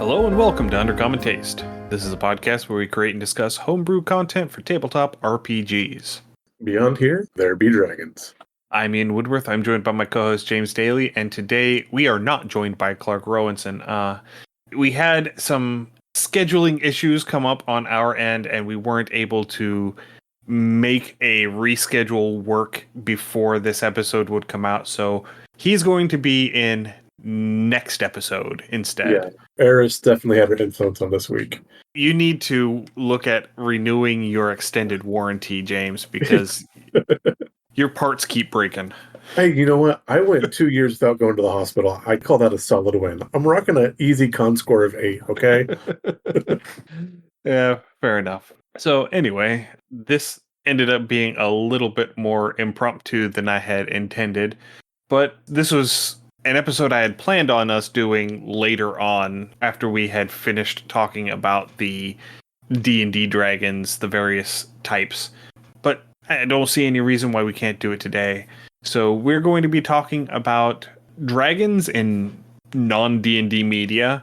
Hello and welcome to Undercommon Taste. This is a podcast where we create and discuss homebrew content for tabletop RPGs. Beyond here, there be dragons. I'm Ian Woodworth. I'm joined by my co-host James Daly, and today we are not joined by Clark Rowenson. We had some scheduling issues come up on our end, and we weren't able to make a reschedule work before this episode would come out, so he's going to be in next episode instead. Yeah, Eris definitely had an influence on this week. You need to look at renewing your extended warranty, James, because your parts keep breaking. Hey, you know what? I went 2 years without going to the hospital. I call that a solid win. I'm rocking an easy con score of 8, okay? Yeah, fair enough. So anyway, this ended up being a little bit more impromptu than I had intended, but this was an episode I had planned on us doing later on after we had finished talking about the D&D dragons, the various types. But I don't see any reason why we can't do it today. So we're going to be talking about dragons in non-D&D media,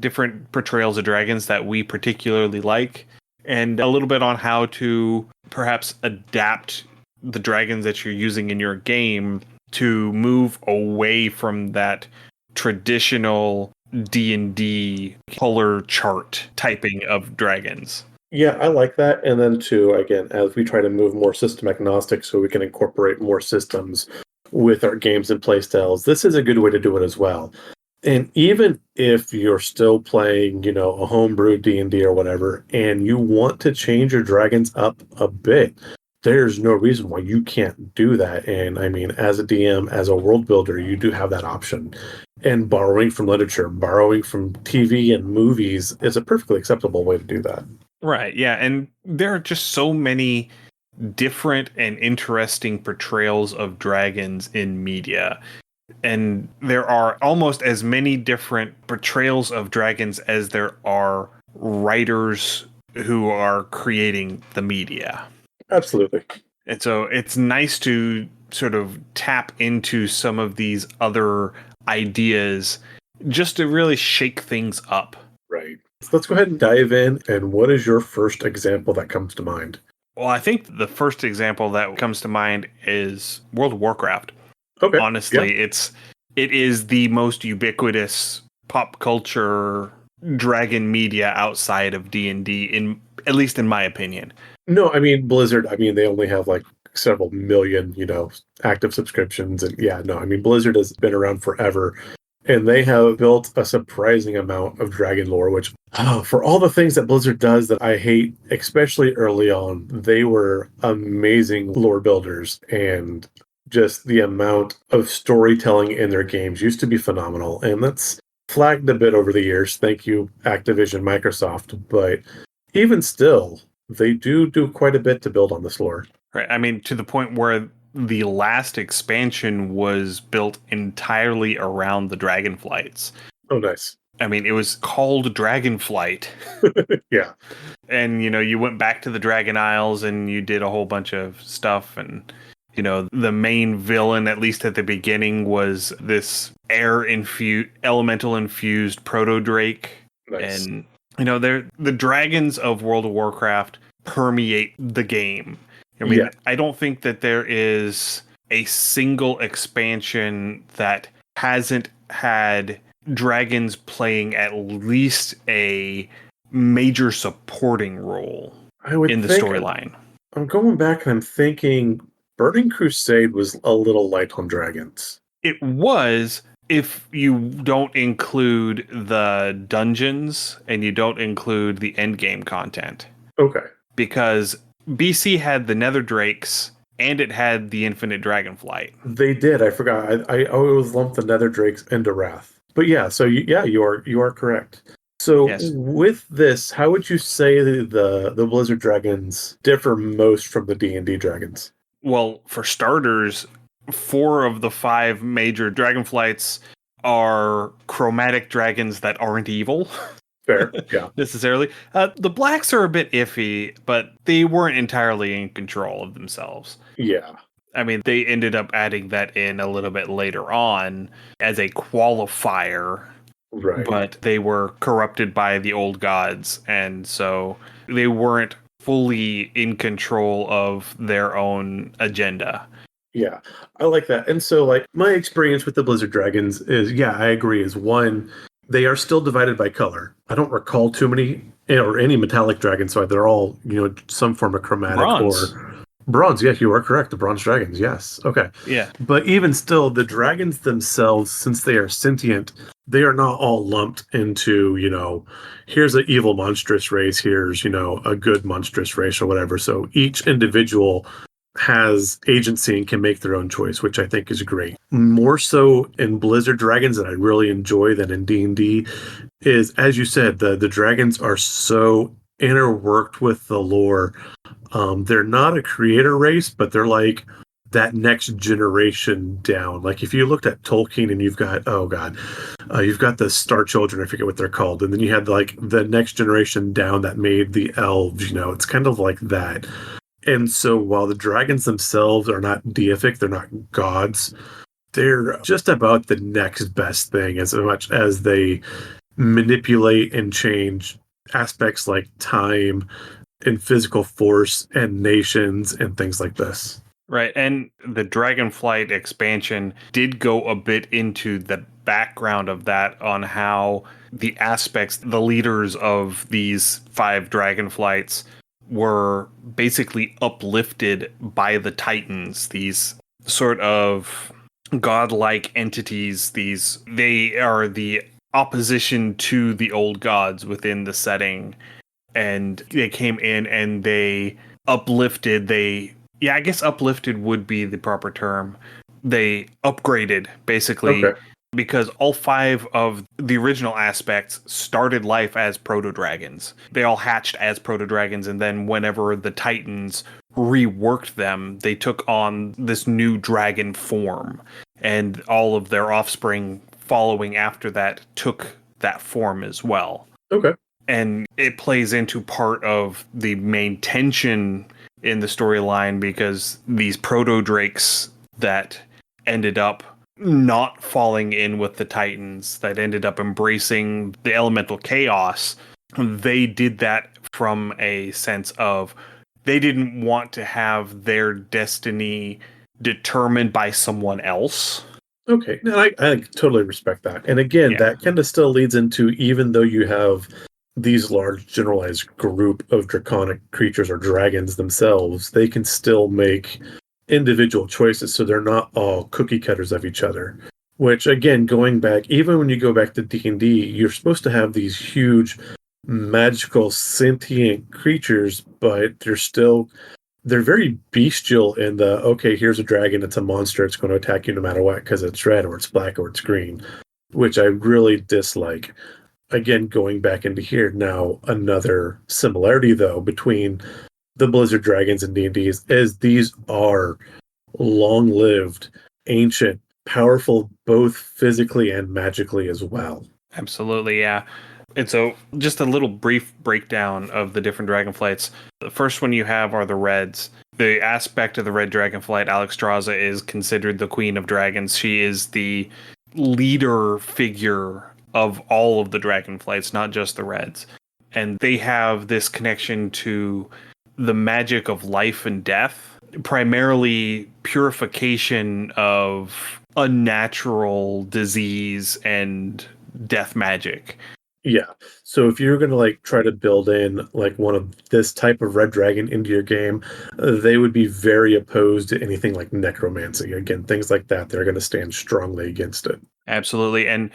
different portrayals of dragons that we particularly like, and a little bit on how to perhaps adapt the dragons that you're using in your game to move away from that traditional D&D color chart typing of dragons. Yeah, I like that. And then, too, again, as we try to move more system agnostic so we can incorporate more systems with our games and playstyles, this is a good way to do it as well. And even if you're still playing, a homebrew D&D or whatever, and you want to change your dragons up a bit, there's no reason why you can't do that. And I mean, as a DM, as a world builder, you do have that option. And borrowing from literature, borrowing from TV and movies is a perfectly acceptable way to do that. Right, yeah. And there are just so many different and interesting portrayals of dragons in media. And there are almost as many different portrayals of dragons as there are writers who are creating the media. Absolutely. And so it's nice to sort of tap into some of these other ideas just to really shake things up. Right. So let's go ahead and dive in. And what is your first example that comes to mind? Well, I think the first example that comes to mind is World of Warcraft. Okay. Honestly, it is the most ubiquitous pop culture dragon media outside of D&D, at least in my opinion. No, I mean, Blizzard, they only have like several million, active subscriptions. And yeah, no, Blizzard has been around forever. And they have built a surprising amount of dragon lore, which, for all the things that Blizzard does that I hate, especially early on, they were amazing lore builders. And just the amount of storytelling in their games used to be phenomenal. And that's flagged a bit over the years. Thank you, Activision, Microsoft. But even still, they do quite a bit to build on this lore. Right. To the point where the last expansion was built entirely around the Dragonflights. Oh, nice. It was called Dragonflight. Yeah. And, you went back to the Dragon Isles and you did a whole bunch of stuff. And, the main villain, at least at the beginning, was this elemental infused proto-drake. Nice. And, the dragons of World of Warcraft permeate the game. Yeah. I don't think that there is a single expansion that hasn't had dragons playing at least a major supporting role in the storyline. I'm going back and I'm thinking Burning Crusade was a little light on dragons. It was, if you don't include the dungeons and you don't include the endgame content. Okay. Because BC had the Nether Drakes and it had the Infinite Dragonflight. They did. I forgot. I always lumped the Nether Drakes into Wrath. But yeah, so you are correct. So yes. With this, how would you say the Blizzard dragons differ most from the D&D dragons? Well, for starters, 4 of the 5 major dragonflights are chromatic dragons that aren't evil. Fair, yeah. Necessarily. The blacks are a bit iffy, but they weren't entirely in control of themselves. Yeah. They ended up adding that in a little bit later on as a qualifier Right. but they were corrupted by the old gods, and so they weren't fully in control of their own agenda. Yeah, I like that. And so, like, my experience with the Blizzard Dragons is, yeah, I agree. Is one, they are still divided by color. I don't recall too many or any metallic dragons, so they're all, some form of chromatic Bronze. or bronze. Yes, you are correct. The bronze dragons. Yes. Okay. Yeah. But even still, the dragons themselves, since they are sentient, they are not all lumped into, here's an evil monstrous race, here's, a good monstrous race or whatever. So each individual has agency and can make their own choice, which I think is great. More so in Blizzard Dragons that I really enjoy than in D&D is, as you said, the dragons are so interworked with the lore. They're not a creator race, but they're like that next generation down. Like if you looked at Tolkien and you've got, oh God, you've got the Star Children, I forget what they're called. And then you had like the next generation down that made the elves, it's kind of like that. And so while the dragons themselves are not deific, they're not gods, they're just about the next best thing as much as they manipulate and change aspects like time and physical force and nations and things like this. Right. And the Dragonflight expansion did go a bit into the background of that on how the aspects, the leaders of these 5 Dragonflights were basically uplifted by the Titans, these sort of godlike entities. They are the opposition to the old gods within the setting. And they came in and they uplifted, yeah, I guess uplifted would be the proper term. They upgraded, basically, Okay. because all 5 of the original aspects started life as proto-dragons. They all hatched as proto-dragons, and then whenever the Titans reworked them, they took on this new dragon form. And all of their offspring following after that took that form as well. Okay. And it plays into part of the main tension in the storyline because these proto-drakes that ended up not falling in with the Titans, that ended up embracing the elemental chaos, they did that from a sense of they didn't want to have their destiny determined by someone else. Okay. No, I totally respect that. And again, Yeah, that kind of still leads into, even though you have these large generalized group of draconic creatures or dragons themselves, they can still make individual choices, so they're not all cookie cutters of each other. Which again, going back, even when you go back to D&D, you're supposed to have these huge magical sentient creatures, but they're very bestial in the, okay, here's a dragon, it's a monster, it's going to attack you no matter what because it's red or it's black or it's green, which I really dislike. Again, going back into here now, another similarity though between the Blizzard Dragons and D&D is these are long-lived, ancient, powerful, both physically and magically as well. absolutely, yeah. And so, just a little brief breakdown of the different dragonflights. The first one you have are the Reds. The aspect of the Red Dragonflight, Alexstrasza, is considered the Queen of Dragons. She is the leader figure of all of the dragonflights, not just the Reds. And they have this connection to the magic of life and death, primarily purification of unnatural disease and death magic. Yeah. So if you're going to like try to build in like one of this type of red dragon into your game, they would be very opposed to anything like necromancy. Again, things like that, they're going to stand strongly against it. Absolutely. And,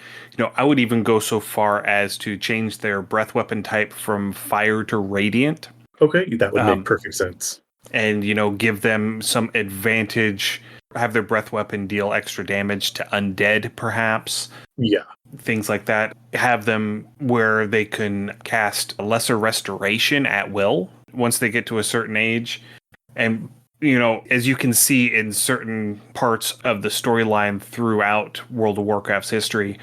I would even go so far as to change their breath weapon type from fire to radiant. Okay, that would make Um, perfect sense. and, give them some advantage, have their breath weapon deal extra damage to undead, perhaps. Yeah. Things like that. Have them where they can cast lesser restoration at will once they get to a certain age. And, as you can see in certain parts of the storyline throughout World of Warcraft's history,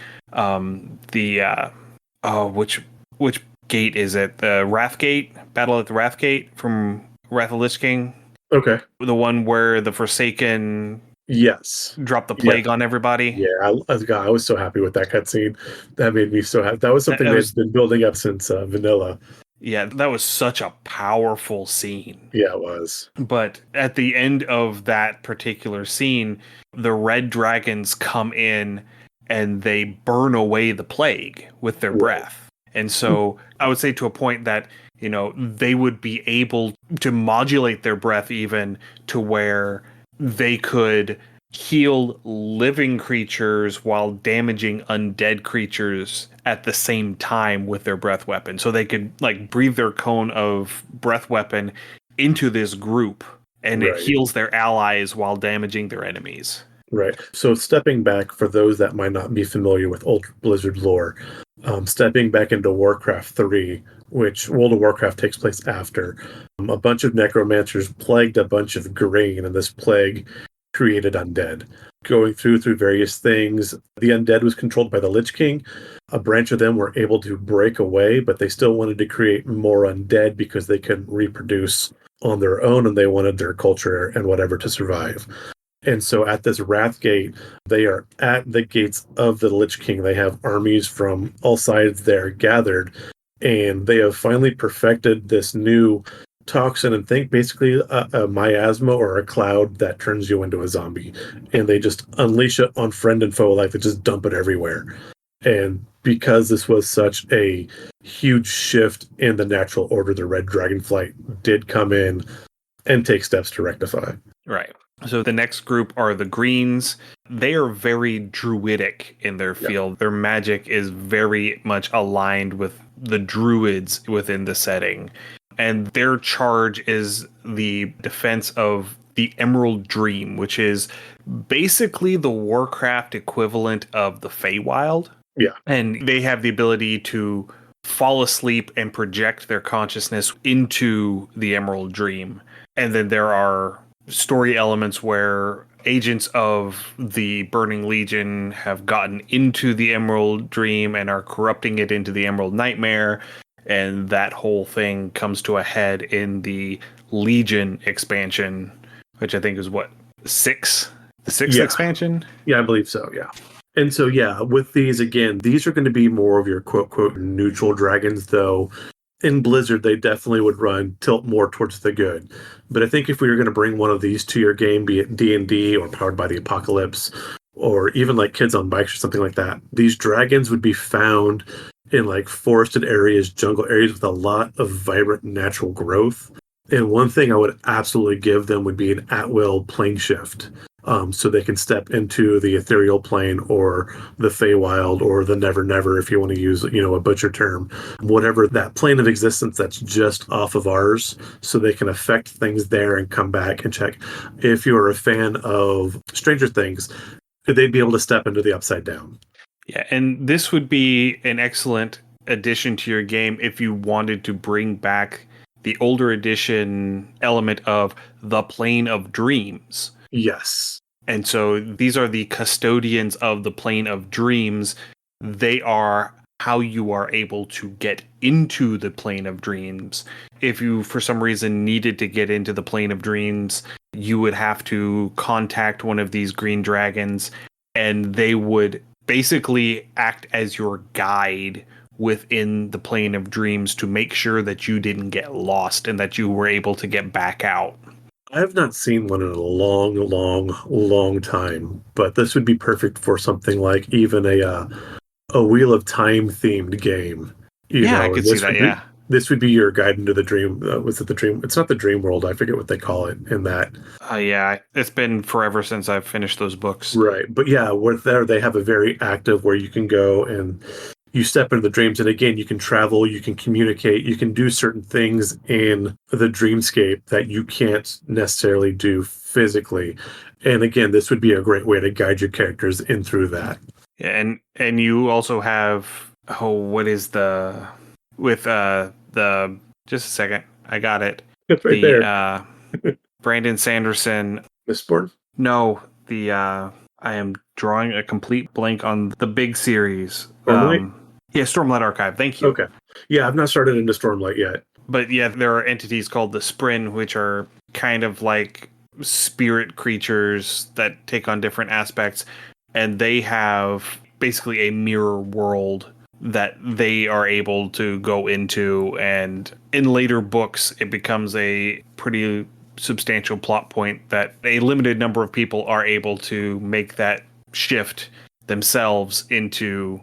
which gate is it? The Wrath Gate? Battle at the Wrath Gate from Wrath of Lich King? Okay. The one where the Forsaken Yes. drop the Yeah. plague on everybody. Yeah. God, I was so happy with that cutscene. That made me so happy. That was something That they've was been building up since Vanilla. Yeah, that was such a powerful scene. Yeah, it was. But at the end of that particular scene, the red dragons come in and they burn away the plague with their Right. breath. And so I would say to a point that, they would be able to modulate their breath even to where they could heal living creatures while damaging undead creatures at the same time with their breath weapon. So they could like breathe their cone of breath weapon into this group and it Right. heals their allies while damaging their enemies. Right. So stepping back for those that might not be familiar with old Blizzard lore, stepping back into Warcraft 3, which World of Warcraft takes place after, a bunch of necromancers plagued a bunch of grain, and this plague created undead. Going through various things, the undead was controlled by the Lich King. A branch of them were able to break away, but they still wanted to create more undead because they couldn't reproduce on their own, and they wanted their culture and whatever to survive. And so at this Wrathgate, they are at the gates of the Lich King. They have armies from all sides there gathered, and they have finally perfected this new toxin and think basically a miasma or a cloud that turns you into a zombie. And they just unleash it on friend and foe alike. They just dump it everywhere. And because this was such a huge shift in the natural order, the Red Dragonflight did come in and take steps to rectify. Right. So the next group are the Greens. They are very druidic in their field. Their magic is very much aligned with the druids within the setting. And their charge is the defense of the Emerald Dream, which is basically the Warcraft equivalent of the Feywild. Yeah. And they have the ability to fall asleep and project their consciousness into the Emerald Dream. And then there are story elements where agents of the Burning Legion have gotten into the Emerald Dream and are corrupting it into the Emerald Nightmare. And that whole thing comes to a head in the Legion expansion, which I think is what, the sixth expansion? Yeah, I believe so. Yeah. And so, yeah, with these, again, these are going to be more of your quote, quote, neutral dragons, though. In Blizzard, they definitely would tilt more towards the good. But I think if we were going to bring one of these to your game, be it D&D or Powered by the Apocalypse, or even like Kids on Bikes or something like that, these dragons would be found in like forested areas, jungle areas with a lot of vibrant natural growth. And one thing I would absolutely give them would be an at-will plane shift. So they can step into the ethereal plane or the Feywild or the Never Never, if you want to use, a butcher term, whatever that plane of existence that's just off of ours, so they can affect things there and come back and check. If you're a fan of Stranger Things, they'd be able to step into the Upside Down. Yeah, and this would be an excellent addition to your game if you wanted to bring back the older edition element of the Plane of Dreams. Yes. And so these are the custodians of the Plane of Dreams. They are how you are able to get into the Plane of Dreams. If you, for some reason, needed to get into the Plane of Dreams, you would have to contact one of these green dragons, and they would basically act as your guide within the Plane of Dreams to make sure that you didn't get lost and that you were able to get back out. I have not seen one in a long, long, long time, but this would be perfect for something like even a Wheel of Time themed game. I could see that. Yeah. This would be your guide into the dream. Was it the dream? It's not the dream world. I forget what they call it in that. Yeah, it's been forever since I've finished those books. Right. But yeah, with there, they have a very active where you can go and you step into the dreams. And again, you can travel, you can communicate, you can do certain things in the dreamscape that you can't necessarily do physically. And again, this would be a great way to guide your characters in through that. Yeah, and you also have, what is the, with the, just a second, I got it. It's right there. Brandon Sanderson. Mistborn? No, I am drawing a complete blank on the big series. Stormlight? Yeah, Stormlight Archive. Thank you. Okay. Yeah, I've not started into Stormlight yet. But yeah, there are entities called the Sprin, which are kind of like spirit creatures that take on different aspects, and they have basically a mirror world that they are able to go into, and in later books it becomes a pretty substantial plot point that a limited number of people are able to make that shift themselves into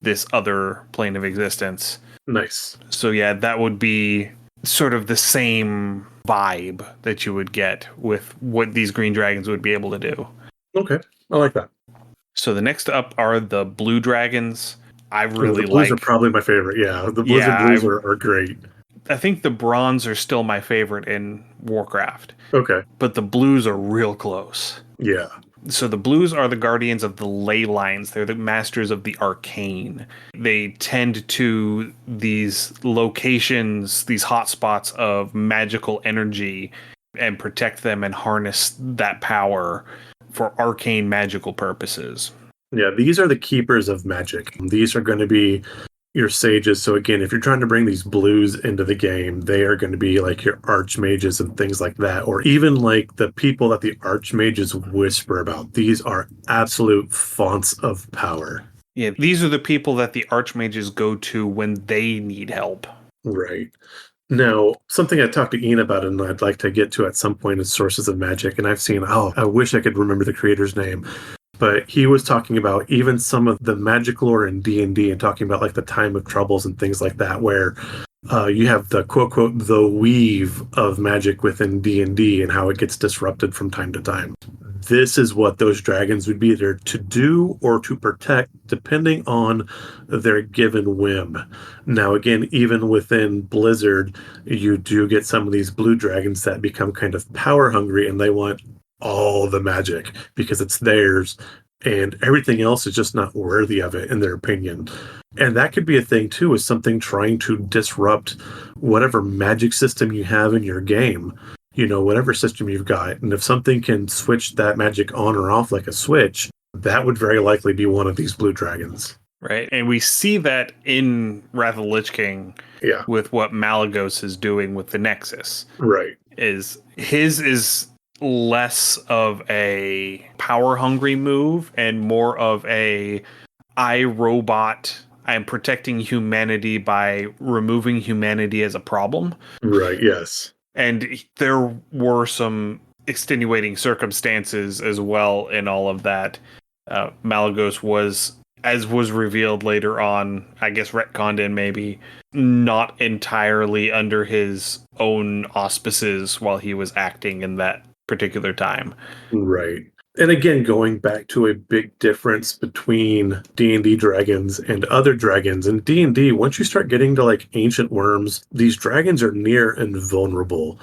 this other plane of existence. Nice. So yeah, that would be sort of the same vibe that you would get with what these green dragons would be able to do. Okay, I like that. So the next up are the blue dragons. I really The blues are like. probably my favorite. Yeah, the Blizzard Yeah, blues are great. I think the bronze are still my favorite in Warcraft, Okay. but the blues are real close. Yeah. So the blues are the guardians of the ley lines. They're the masters of the arcane. They tend to these locations, these hotspots of magical energy, and protect them and harness that power for arcane magical purposes. Yeah, these are the keepers of magic. These are going to be your sages. So again, if you're trying to bring these blues into the game, they are going to be like your archmages and things like that, or even like the people that the archmages whisper about. These are absolute fonts of power. Yeah, these are the people that the archmages go to when they need help. Right. Now, something I talked to Ian about and I'd like to get to at some point is sources of magic. And I've seen, I wish I could remember the creator's name. But he was talking about even some of the magic lore in D&D and talking about like the time of troubles and things like that, where you have the quote, quote, the weave of magic within D&D and how it gets disrupted from time to time. This is what those dragons would be there to do or to protect, depending on their given whim. Now, again, even within Blizzard, you do get some of these blue dragons that become kind of power hungry and they want all the magic because it's theirs and everything else is just not worthy of it in their opinion. And that could be a thing too, is something trying to disrupt whatever magic system you have in your game, you know, whatever system you've got. And if something can switch that magic on or off like a switch, that would very likely be one of these blue dragons. Right. And we see that in Wrath of the Lich King with what Malagos is doing with the Nexus. Right. Is his is less of a power hungry move and more of a iRobot. I'm protecting humanity by removing humanity as a problem. Right, yes. And there were some extenuating circumstances as well in all of that. Malagos was, as was revealed later on, I guess retconned in maybe, not entirely under his own auspices while he was acting in that particular time. Right. And again, going back to a big difference between D&D dragons and other dragons. In D&D, once you start getting to like ancient worms, these dragons are near invulnerable,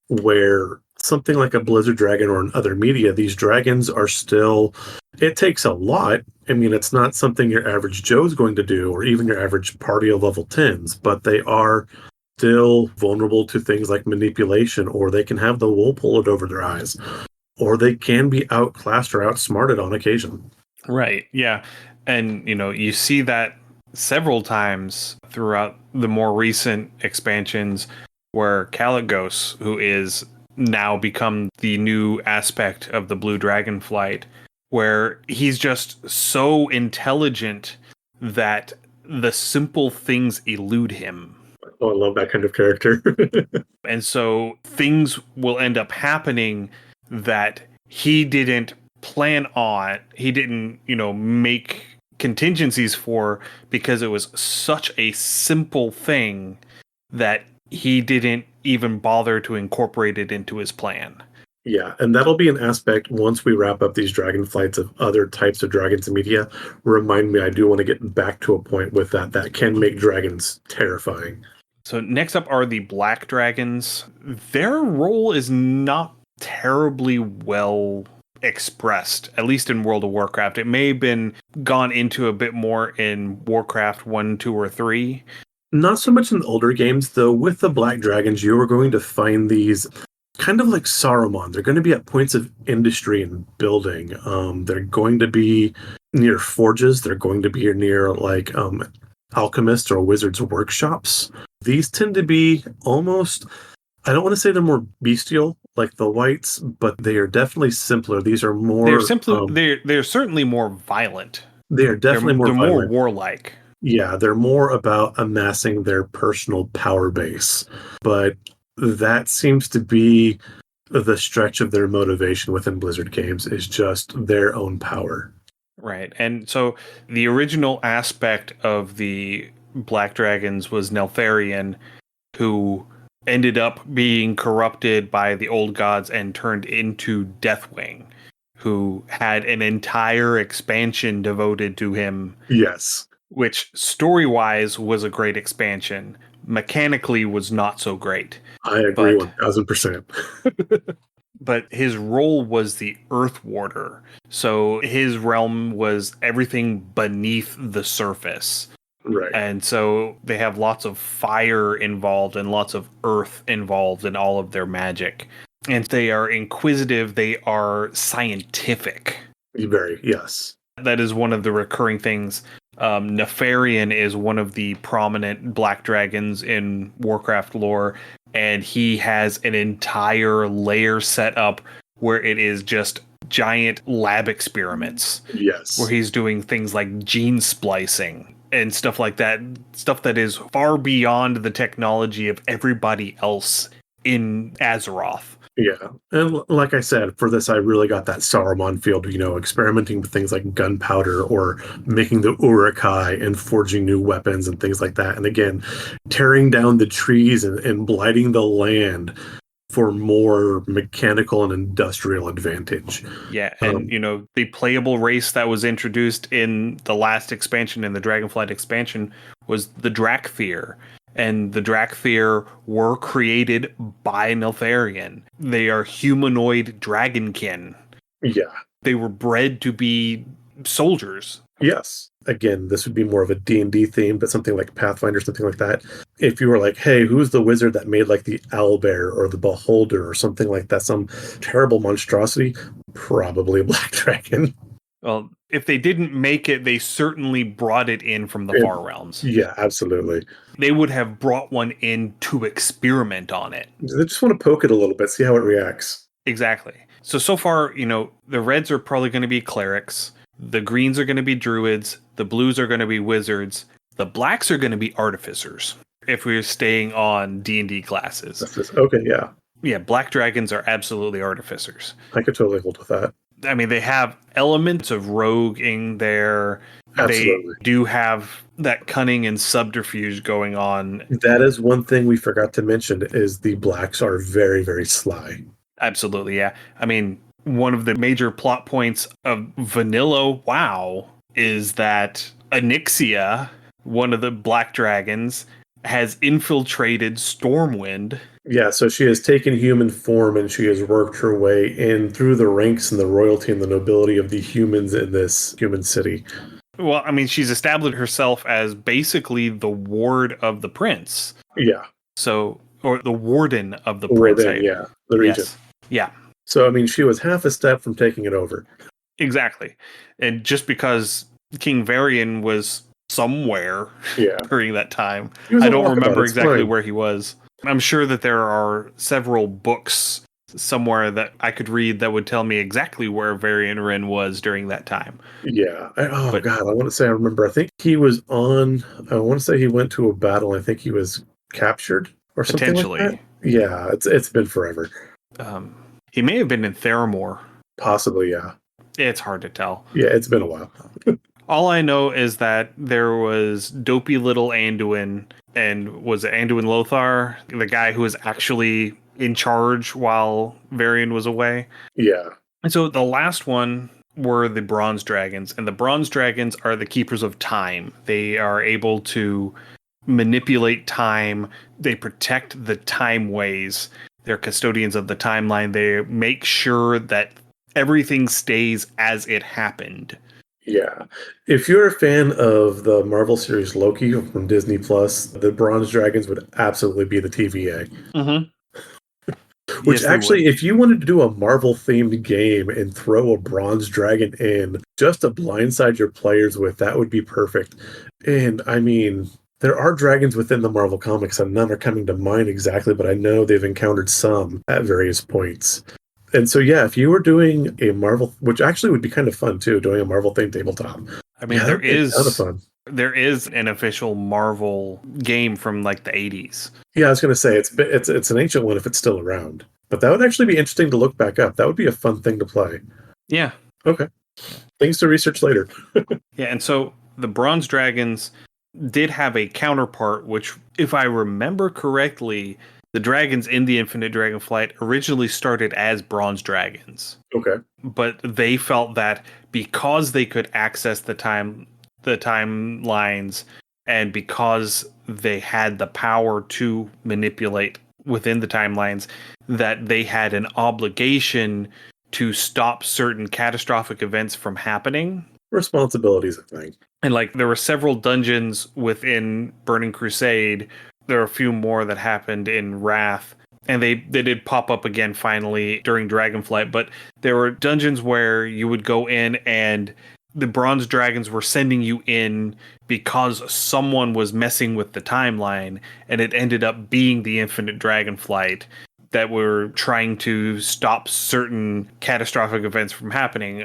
where something like a Blizzard dragon or in other media, these dragons are still, it takes a lot. I mean, it's not something your average Joe's going to do, or even your average party of level 10s, but they are still vulnerable to things like manipulation, or they can have the wool pulled over their eyes, or they can be outclassed or outsmarted on occasion. Right. Yeah. And, you know, you see that several times throughout the more recent expansions where Caligos, who is now become the new aspect of the Blue Dragon Flight, where he's just so intelligent that the simple things elude him. Oh, I love that kind of character. And so things will end up happening that he didn't plan on. He didn't, you know, make contingencies for, because it was such a simple thing that he didn't even bother to incorporate it into his plan. Yeah, and that'll be an aspect once we wrap up these dragon flights of other types of dragons in media. Remind me, I do want to get back to a point with that can make dragons terrifying. So next up are the black dragons. Their role is not terribly well expressed, at least in World of Warcraft. It may have been gone into a bit more in Warcraft 1, 2, or 3. Not so much in the older games, though. With the black dragons, you are going to find these kind of like Saruman. They're going to be at points of industry and building. They're going to be near forges. They're going to be near like alchemists or wizards' workshops. These tend to be almost, I don't want to say they're more bestial, like the whites, but they are definitely simpler. These are They're more. simply they're certainly more violent. They are definitely more They're more violent. warlike. Yeah, they're more about amassing their personal power base, but that seems to be the stretch of their motivation within Blizzard games is just their own power. Right. And so the original aspect of the Black Dragons was Neltharion, who ended up being corrupted by the old gods and turned into Deathwing, who had an entire expansion devoted to him, Yes, which story-wise was a great expansion. Mechanically was not so great. I agree But 1000%. but his role was the Earth Warder. So his realm was everything beneath the surface. Right. And so they have lots of fire involved and lots of earth involved in all of their magic. And they are inquisitive, they are scientific. Very, yes. That is one of the recurring things. Nefarian is one of the prominent black dragons in Warcraft lore, and he has an entire layer set up where it is just giant lab experiments, Yes. where he's doing things like gene splicing and stuff like that, stuff that is far beyond the technology of everybody else in Azeroth. Yeah. And like I said, for this, I really got that Saruman field, experimenting with things like gunpowder or making the Urukai and forging new weapons and things like that. And again, tearing down the trees and blighting the land for more mechanical and industrial advantage. Yeah, and the playable race that was introduced in the last expansion, in the Dragonflight expansion, was the Drakthir. And the Drakthir were created by Neltharion. They are humanoid dragonkin. Yeah. They were bred to be soldiers. Yes. Again, this would be more of a D&D theme, but something like Pathfinder, something like that. If you were like, hey, who's the wizard that made like the owlbear or the beholder or something like that, some terrible monstrosity, probably a black dragon. Well, if they didn't make it, they certainly brought it in from the Far Realms. Yeah, absolutely. They would have brought one in to experiment on it. They just want to poke it a little bit, see how it reacts. Exactly. So far, the reds are probably going to be clerics. The greens are going to be druids. The blues are going to be wizards. The blacks are going to be artificers. If we're staying on D&D classes. Okay, yeah. Yeah, black dragons are absolutely artificers. I could totally hold with that. I mean, they have elements of roguing there. Absolutely. They do have that cunning and subterfuge going on. That is one thing we forgot to mention is the blacks are very, very sly. Absolutely, yeah. I mean, one of the major plot points of Vanilla WoW is that Onyxia, one of the black dragons, has infiltrated Stormwind. Yeah, so she has taken human form and she has worked her way in through the ranks and the royalty and the nobility of the humans in this human city. Well, I mean, she's established herself as basically the ward of the prince. Yeah. So, or the warden of the prince. Yeah, the regent. Yes. Yeah. So, I mean, she was half a step from taking it over. Exactly. And just because King Varian was somewhere during that time, I don't remember exactly where he was. I'm sure that there are several books somewhere that I could read that would tell me exactly where Varian Wrynn was during that time. Yeah. God, I want to say I remember. I think he was I want to say he went to a battle. I think he was captured or something like that. Yeah, it's been forever. He may have been in Theramore. Possibly, yeah. It's hard to tell. Yeah, it's been a while. All I know is that there was dopey little Anduin, and was it Anduin Lothar, the guy who was actually in charge while Varian was away? Yeah. And so the last one were the Bronze Dragons, and the Bronze Dragons are the keepers of time. They are able to manipulate time. They protect the time ways. They're custodians of the timeline. They make sure that everything stays as it happened. Yeah. If you're a fan of the Marvel series Loki from Disney Plus, the Bronze Dragons would absolutely be the TVA. Mm-hmm. Which actually, if you wanted to do a Marvel themed game and throw a Bronze Dragon in just to blindside your players with, that would be perfect. And I mean, There are dragons within the Marvel comics, and none are coming to mind exactly, but I know they've encountered some at various points. And so, yeah, if you were doing a Marvel, which actually would be kind of fun too, doing a Marvel themed tabletop. I mean, Yeah, that'd be a ton of fun. there is an official Marvel game from like the 80s. Yeah, I was going to say it's an ancient one if it's still around, but that would actually be interesting to look back up. That would be a fun thing to play. Yeah. Okay, things to research later. Yeah, and so the Bronze Dragons did have a counterpart, which, if I remember correctly, the dragons in the Infinite Dragonflight originally started as Bronze Dragons. Okay. But they felt that because they could access the timelines, and because they had the power to manipulate within the timelines, that they had an obligation to stop certain catastrophic events from happening. Responsibilities, I think. And like there were several dungeons within Burning Crusade. There are a few more that happened in Wrath. And they did pop up again finally during Dragonflight. But there were dungeons where you would go in and the Bronze Dragons were sending you in because someone was messing with the timeline. And it ended up being the Infinite Dragonflight that were trying to stop certain catastrophic events from happening.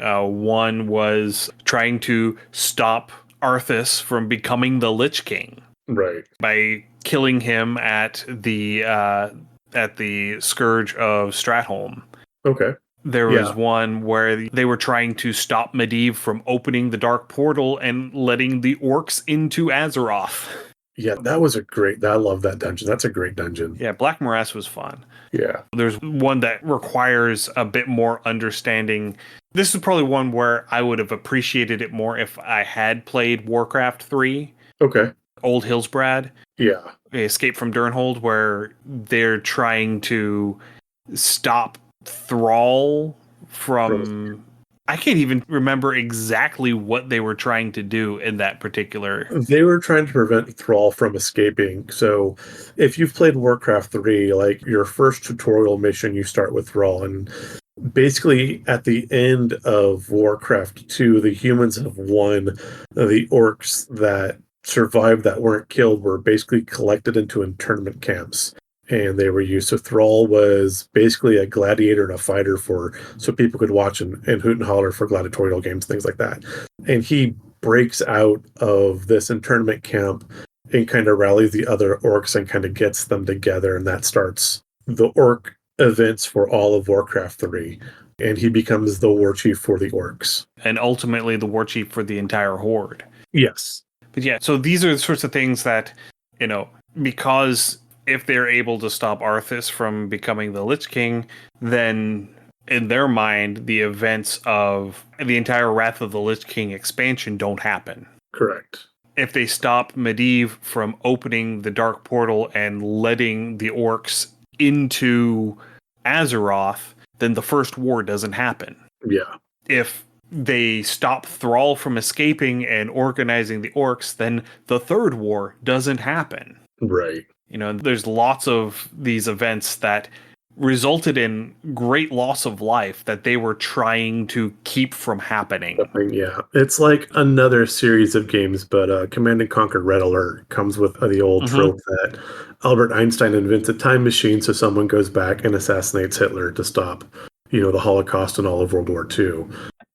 One was trying to stop Arthas from becoming the Lich King, right, by killing him at the Scourge of Stratholme. Okay. There was one where they were trying to stop Medivh from opening the Dark Portal and letting the orcs into Azeroth. Yeah, that was I love that dungeon. That's a great dungeon. Yeah, Black Morass was fun. Yeah. There's one that requires a bit more understanding. This is probably one where I would have appreciated it more if I had played Warcraft 3. Okay. Old Hillsbrad. Yeah. Escape from Durnhold, where they're trying to stop Thrall from... I can't even remember exactly what they were trying to do in that particular... They were trying to prevent Thrall from escaping. So if you've played Warcraft 3, like your first tutorial mission, you start with Thrall. And basically at the end of Warcraft 2, the humans have won. The orcs that survived that weren't killed were basically collected into internment camps. And they were used. So Thrall was basically a gladiator and a fighter so people could watch and hoot and holler for gladiatorial games, things like that. And he breaks out of this internment camp and kind of rallies the other orcs and kind of gets them together. And that starts the orc events for all of Warcraft 3. And he becomes the war chief for the orcs. And ultimately the war chief for the entire horde. Yes. But yeah, so these are the sorts of things that, because if they're able to stop Arthas from becoming the Lich King, then in their mind, the events of the entire Wrath of the Lich King expansion don't happen. Correct. If they stop Medivh from opening the Dark Portal and letting the orcs into Azeroth, then the First War doesn't happen. Yeah. If they stop Thrall from escaping and organizing the orcs, then the Third War doesn't happen. Right. There's lots of these events that resulted in great loss of life that they were trying to keep from happening. Yeah, it's like another series of games, but Command and Conquer Red Alert comes with the old trope that Albert Einstein invents a time machine so someone goes back and assassinates Hitler to stop, the Holocaust and all of World War II.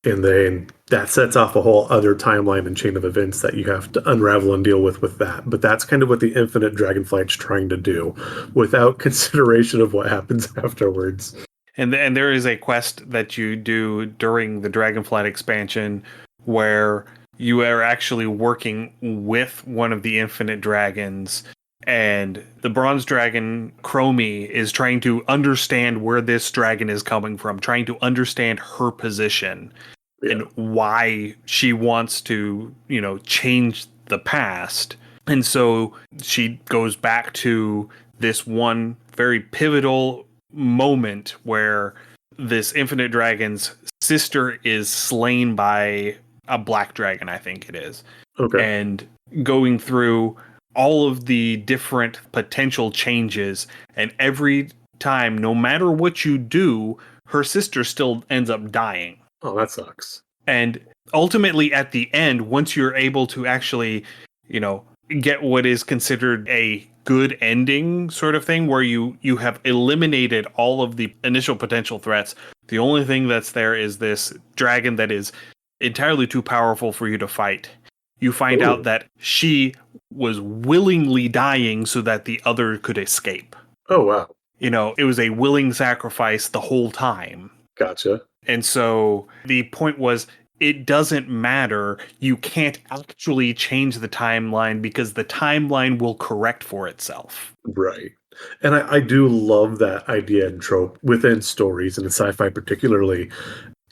And then that sets off a whole other timeline and chain of events that you have to unravel and deal with that. But that's kind of what the Infinite Dragonflight's trying to do without consideration of what happens afterwards. And there is a quest that you do during the Dragonflight expansion where you are actually working with one of the Infinite Dragons, and the Bronze Dragon, Chromie, is trying to understand where this dragon is coming from, trying to understand her position. Yeah. And why she wants to, change the past. And so she goes back to this one very pivotal moment where this Infinite Dragon's sister is slain by a black dragon, I think it is. Okay. And going through all of the different potential changes, and every time, no matter what you do, her sister still ends up dying. Oh, that sucks. And ultimately, at the end, once you're able to actually, get what is considered a good ending sort of thing where you have eliminated all of the initial potential threats. The only thing that's there is this dragon that is entirely too powerful for you to fight. You find out Oh, that she was willingly dying so that the other could escape. oh wow, It was a willing sacrifice the whole time. gotcha. And so the point was, it doesn't matter. You can't actually change the timeline because the timeline will correct for itself. Right. And I do love that idea and trope within stories and in sci-fi particularly.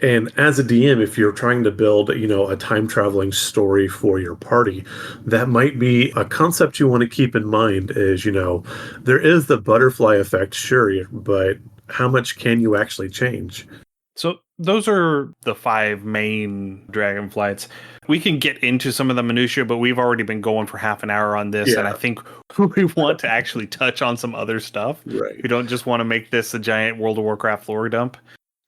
And as a DM, if you're trying to build, a time traveling story for your party, that might be a concept you want to keep in mind is, there is the butterfly effect, sure, but how much can you actually change? So those are the 5 main dragon flights. We can get into some of the minutia, but we've already been going for half an hour on this, and I Yeah, think we want to actually touch on some other stuff. right. We don't just want to make this a giant World of Warcraft lore dump.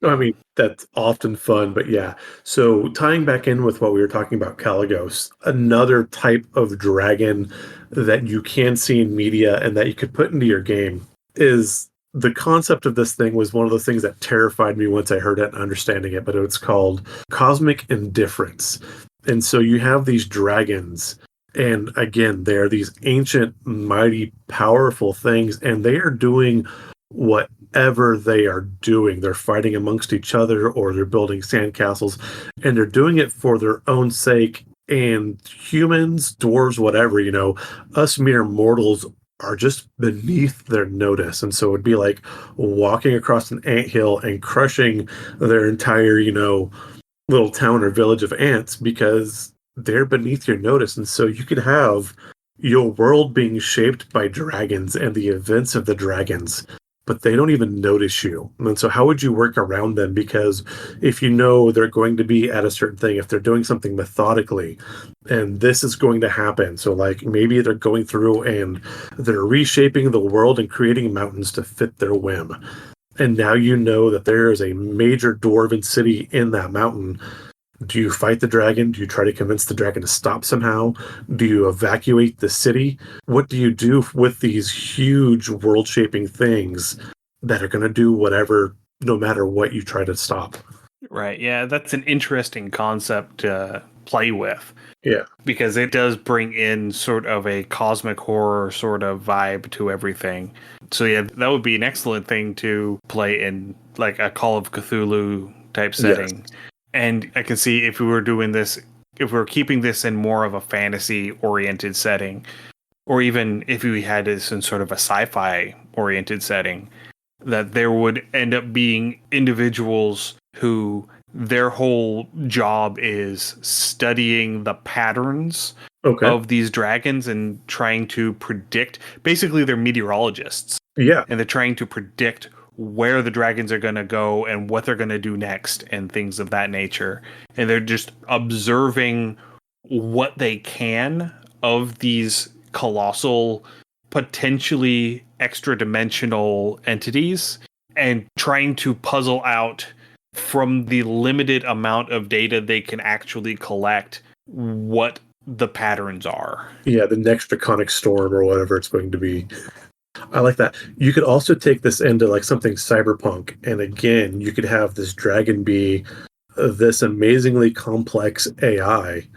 I mean, that's often fun, but yeah. So tying back in with what we were talking about, Caligos, another type of dragon that you can see in media and that you could put into your game is the concept of this thing was one of those things that terrified me once I heard it and understanding it, but it's called cosmic indifference. And so you have these dragons, and again, they're these ancient, mighty, powerful things, and they are doing whatever they are doing. They're fighting amongst each other or they're building sandcastles, and they're doing it for their own sake. And humans, dwarves, whatever, us mere mortals are just beneath their notice. And so it'd be like walking across an anthill and crushing their entire, little town or village of ants because they're beneath your notice. And so you could have your world being shaped by dragons and the events of the dragons, but they don't even notice you. And so how would you work around them? Because if you know they're going to be at a certain thing, if they're doing something methodically, and this is going to happen. So like maybe they're going through and they're reshaping the world and creating mountains to fit their whim. And now you know that there is a major dwarven city in that mountain. Do you fight the dragon? Do you try to convince the dragon to stop somehow? Do you evacuate the city? What do you do with these huge world shaping things that are going to do whatever, no matter what you try to stop? Right. Yeah, that's an interesting concept to play with. Yeah. Because it does bring in sort of a cosmic horror sort of vibe to everything. So yeah, that would be an excellent thing to play in like a Call of Cthulhu type setting. Yes. And I can see if we were doing this, if we were keeping this in more of a fantasy oriented setting, or even if we had this in sort of a sci-fi oriented setting, that there would end up being individuals who their whole job is studying the patterns Okay. of these dragons and trying to predict. Basically, they're meteorologists, Yeah. and they're trying to predict where the dragons are going to go and what they're going to do next and things of that nature. And they're just observing what they can of these colossal, potentially extra dimensional entities and trying to puzzle out from the limited amount of data they can actually collect what the patterns are. Yeah. The next draconic storm or whatever it's going to be. I like that. You could also take this into like something cyberpunk. And again, you could have this dragon be this amazingly complex AI,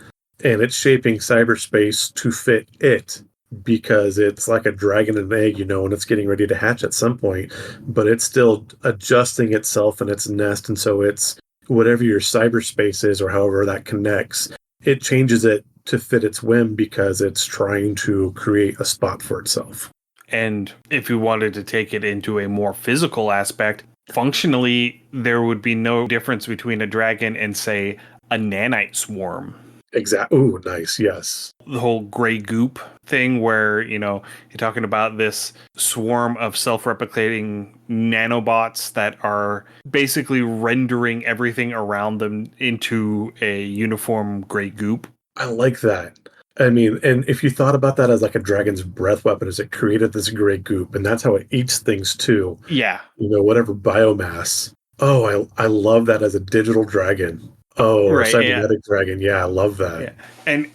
and it's shaping cyberspace to fit it because it's like a dragon and an egg, and it's getting ready to hatch at some point, but it's still adjusting itself in its nest. And so it's whatever your cyberspace is or however that connects, it changes it to fit its whim because it's trying to create a spot for itself. And if you wanted to take it into a more physical aspect, functionally, there would be no difference between a dragon and, say, a nanite swarm. Exactly. Ooh, nice. Yes. The whole gray goop thing where, you're talking about this swarm of self-replicating nanobots that are basically rendering everything around them into a uniform gray goop. I like that. I mean, and if you thought about that as like a dragon's breath weapon, is it created this gray goop, and that's how it eats things too. Yeah. Whatever biomass. Oh, I love that as a digital dragon. Oh, or Right. Yeah. cybernetic dragon. Yeah, I love that. Yeah. And,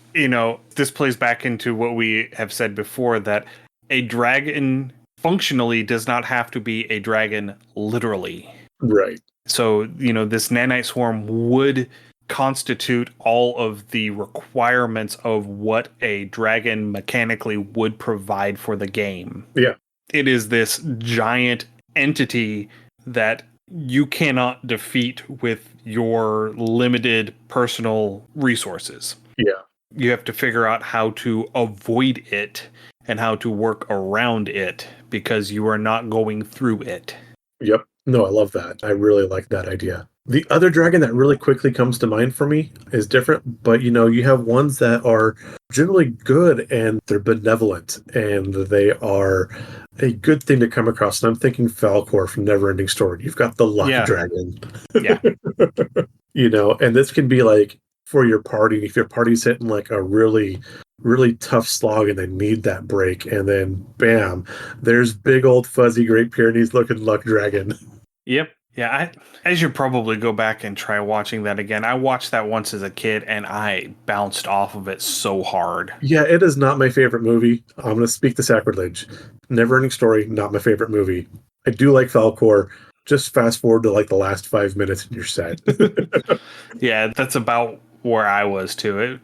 this plays back into what we have said before, that a dragon functionally does not have to be a dragon literally. Right. So, this nanite swarm would constitute all of the requirements of what a dragon mechanically would provide for the game. Yeah. It is this giant entity that you cannot defeat with your limited personal resources. Yeah. You have to figure out how to avoid it and how to work around it because you are not going through it. Yep. No, I love that. I really like that idea. The other dragon that really quickly comes to mind for me is different, but you have ones that are generally good and they're benevolent and they are a good thing to come across. And I'm thinking Falcor from Neverending Story. You've got the luck Yeah. dragon. Yeah. And this can be like for your party, if your party's hitting like a really really tough slog and they need that break, and then bam, there's big old fuzzy Great Pyrenees looking luck dragon. Yep. Yeah, I should probably go back and try watching that again. I watched that once as a kid and I bounced off of it so hard. Yeah, it is not my favorite movie. I'm going to speak the sacrilege. Neverending Story, not my favorite movie. I do like Falcor. Just fast forward to like the last 5 minutes and you're set. Yeah, that's about where I was too.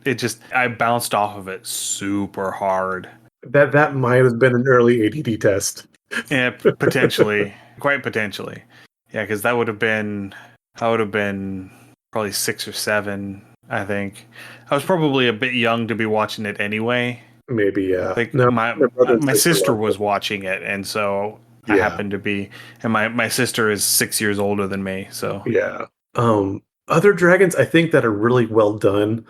I bounced off of it super hard. That might have been an early ADD test. Yeah, potentially, quite potentially. Yeah, because I would have been probably 6 or 7. I think I was probably a bit young to be watching it anyway. Maybe, yeah. I think No, my sister was watching it, and so I Yeah. happened to be. And my sister is 6 years older than me, so Yeah. Other dragons I think that are really well done